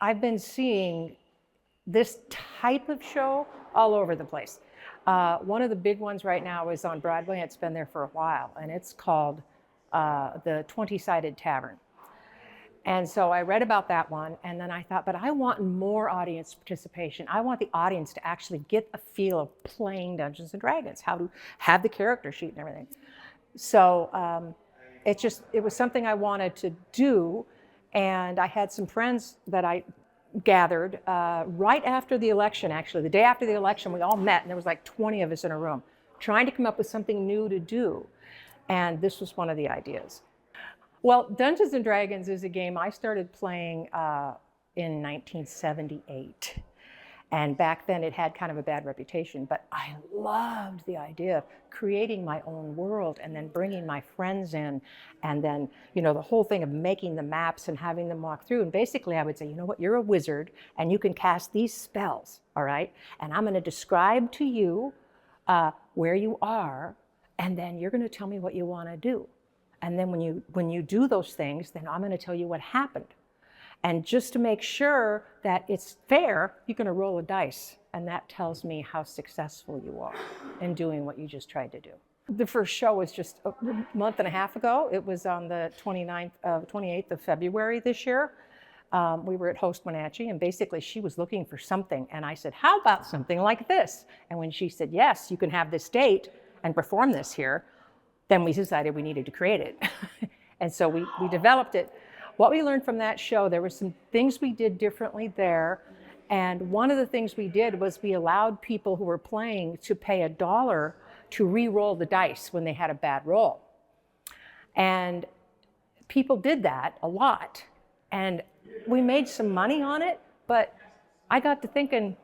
I've been seeing this type of show all over the place. One of the big ones right now is on Broadway. It's been there for a while, and it's called the 20-Sided Tavern. And so I read about that one, and then I thought, but I want more audience participation. I want the audience to actually get a feel of playing Dungeons and Dragons, how to have the character sheet and everything. So it was something I wanted to do, and I had some friends that I gathered right after the election, actually. The day after the election, we all met, and there was like 20 of us in a room, trying to come up with something new to do. And this was one of the ideas. Well, Dungeons and Dragons is a game I started playing in 1978. And back then it had kind of a bad reputation, but I loved the idea of creating my own world and then bringing my friends in, and then, the whole thing of making the maps and having them walk through. And basically I would say, you know what, you're a wizard and you can cast these spells, all right? And I'm gonna describe to you where you are, and then you're gonna tell me what you wanna do. And then when you do those things, then I'm gonna tell you what happened. And just to make sure that it's fair, you're going to roll a dice, and that tells me how successful you are in doing what you just tried to do. The first show was just a month and a half ago. It was on the 28th of February this year. We were at Host Wenatchee, and basically she was looking for something, and I said, how about something like this? And when she said, yes, you can have this date and perform this here, then we decided we needed to create it. And so we developed it. What we learned from that show, there were some things we did differently there. And one of the things we did was we allowed people who were playing to pay $1 to re-roll the dice when they had a bad roll. And people did that a lot. And we made some money on it, but I got to thinking,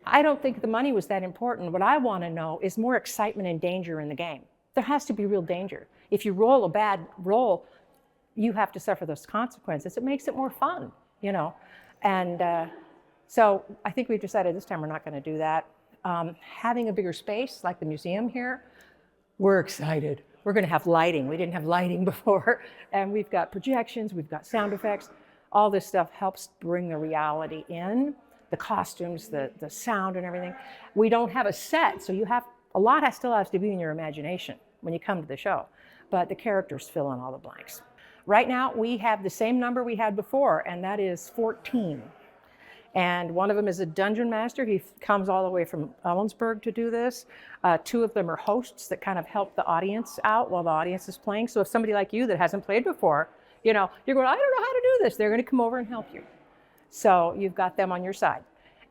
I don't think the money was that important. What I want to know is more excitement and danger in the game. There has to be real danger. If you roll a bad roll, you have to suffer those consequences. It makes it more fun, And so I think we've decided this time we're not going to do that. Having a bigger space like the museum here, we're excited. We're going to have lighting. We didn't have lighting before. And we've got projections, we've got sound effects. All this stuff helps bring the reality in, the costumes, the sound and everything. We don't have a set, so a lot still has to be in your imagination when you come to the show. But the characters fill in all the blanks. Right now, we have the same number we had before, and that is 14. And one of them is a dungeon master. He comes all the way from Ellensburg to do this. 2 of them are hosts that kind of help the audience out while the audience is playing. So if somebody like you that hasn't played before, you're going, I don't know how to do this. They're going to come over and help you. So you've got them on your side.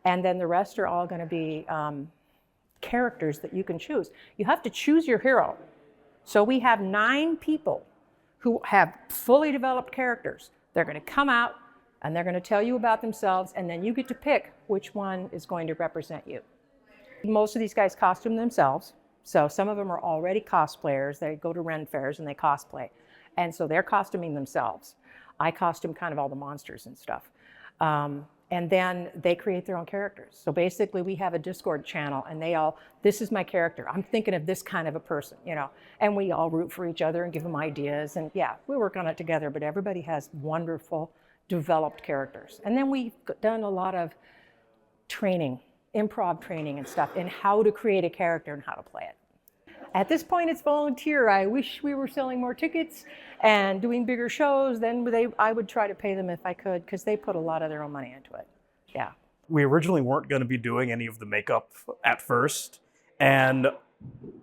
And then the rest are all going to be characters that you can choose. You have to choose your hero. So we have 9 people who have fully developed characters. They're going to come out and they're going to tell you about themselves, and then you get to pick which one is going to represent you. Most of these guys costume themselves, so some of them are already cosplayers. They go to Ren fairs and they cosplay, and so they're costuming themselves. I costume kind of all the monsters and stuff. And then they create their own characters. So basically we have a Discord channel, and this is my character. I'm thinking of this kind of a person, and we all root for each other and give them ideas. And yeah, we work on it together, but everybody has wonderful developed characters. And then we've done a lot of training, improv training and stuff in how to create a character and how to play it. At this point, it's volunteer. I wish we were selling more tickets and doing bigger shows. Then I would try to pay them if I could, because they put a lot of their own money into it. Yeah. We originally weren't going to be doing any of the makeup at first. And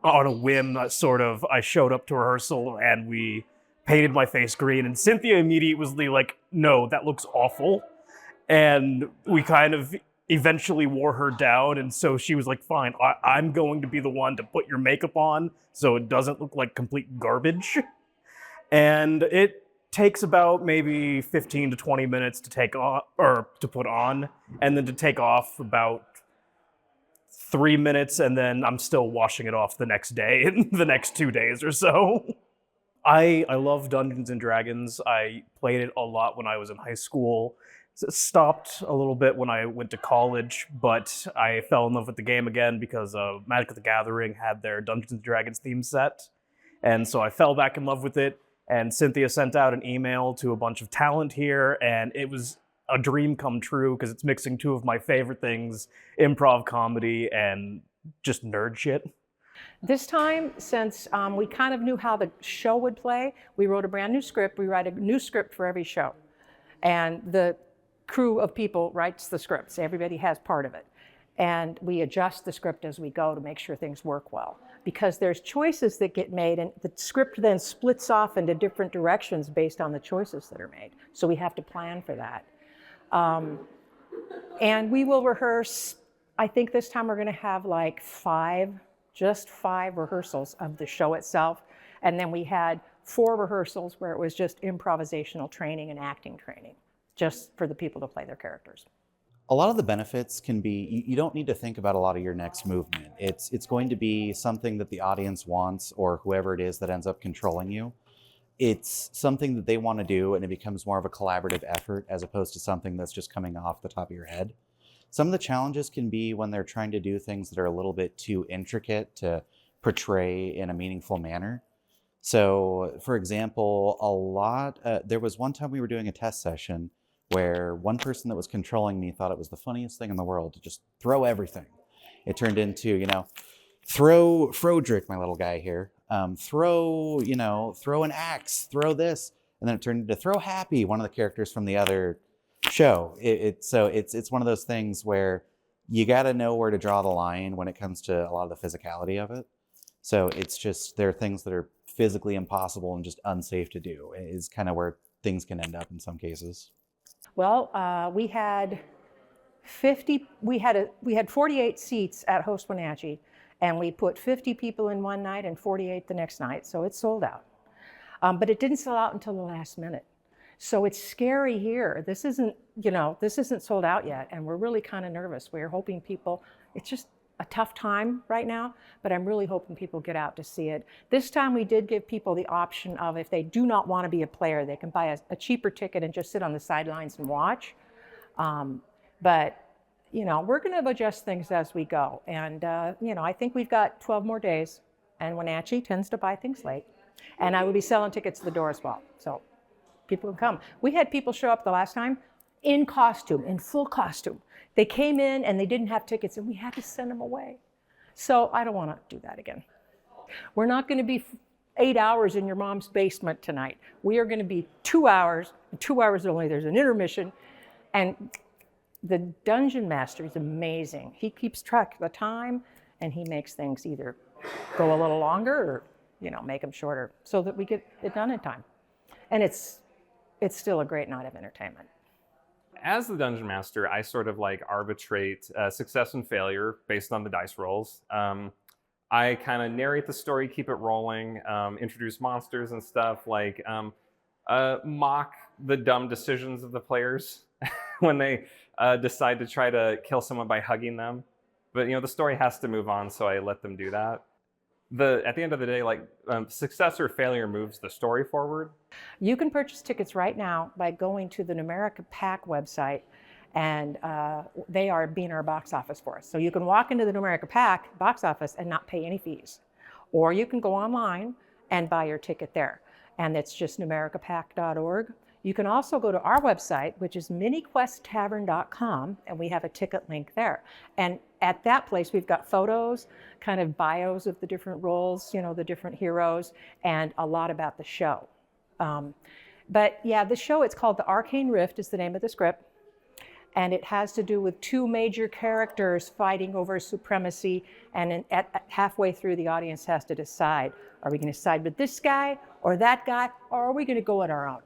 on a whim, I showed up to rehearsal and we painted my face green. And Cynthia immediately was like, no, that looks awful. And we kind of eventually wore her down, and so she was like, fine, I'm going to be the one to put your makeup on so it doesn't look like complete garbage. And it takes about maybe 15 to 20 minutes to take on, or to put on, and then to take off about 3 minutes, and then I'm still washing it off the next day and the next 2 days or so. I love Dungeons and Dragons. I played it a lot when I was in high school. Stopped a little bit when I went to college, but I fell in love with the game again because Magic the Gathering had their Dungeons and Dragons theme set. And so I fell back in love with it, and Cynthia sent out an email to a bunch of talent here, and it was a dream come true because it's mixing two of my favorite things, improv comedy and just nerd shit. This time, since we kind of knew how the show would play, we wrote a brand new script. We write a new script for every show. And the crew of people writes the scripts. Everybody has part of it. And we adjust the script as we go to make sure things work well. Because there's choices that get made, and the script then splits off into different directions based on the choices that are made. So we have to plan for that. And we will rehearse, I think this time we're going to have like just five rehearsals of the show itself. And then we had 4 rehearsals where it was just improvisational training and acting training, just for the people to play their characters. A lot of the benefits can be, you don't need to think about a lot of your next movement. It's going to be something that the audience wants, or whoever it is that ends up controlling you. It's something that they want to do, and it becomes more of a collaborative effort as opposed to something that's just coming off the top of your head. Some of the challenges can be when they're trying to do things that are a little bit too intricate to portray in a meaningful manner. So, for example, there was one time we were doing a test session where one person that was controlling me thought it was the funniest thing in the world to just throw everything. It turned into, throw Frodrick, my little guy here, throw an axe, throw this, and then it turned into throw Happy, one of the characters from the other show. So it's one of those things where you got to know where to draw the line when it comes to a lot of the physicality of it. So it's just, there are things that are physically impossible and just unsafe to do, is kind of where things can end up in some cases. Well, we had 48 seats at Host Wenatchee, and we put 50 people in one night and 48 the next night, so it's sold out. But it didn't sell out until the last minute. So it's scary here. This isn't sold out yet, and we're really kind of nervous. We're hoping it's just a tough time right now, but I'm really hoping people get out to see it. This time we did give people the option of, if they do not want to be a player, they can buy a cheaper ticket and just sit on the sidelines and watch. But we're going to adjust things as we go. And, I think we've got 12 more days, and Wenatchee tends to buy things late. And I will be selling tickets at the door as well, so people can come. We had people show up the last time in costume, in full costume. They came in and they didn't have tickets, and we had to send them away. So I don't want to do that again. We're not going to be 8 hours in your mom's basement tonight. We are going to be 2 hours, 2 hours only. There's an intermission. And the dungeon master is amazing. He keeps track of the time, and he makes things either go a little longer or, make them shorter so that we get it done in time. And it's still a great night of entertainment. As the Dungeon Master, I sort of arbitrate success and failure based on the dice rolls. I kind of narrate the story, keep it rolling, introduce monsters and stuff, mock the dumb decisions of the players when they decide to try to kill someone by hugging them. But the story has to move on, so I let them do that. At the end of the day, success or failure moves the story forward. You can purchase tickets right now by going to the Numerica PAC website, and they are being our box office for us. So you can walk into the Numerica PAC box office and not pay any fees. Or you can go online and buy your ticket there. And it's just numericapac.org. You can also go to our website, which is miniquesttavern.com, and we have a ticket link there. And at that place, we've got photos, kind of bios of the different roles, the different heroes, and a lot about the show. But yeah, the show, it's called The Arcane Rift is the name of the script. And it has to do with 2 major characters fighting over supremacy. And halfway through, the audience has to decide, are we going to side with this guy or that guy, or are we going to go on our own?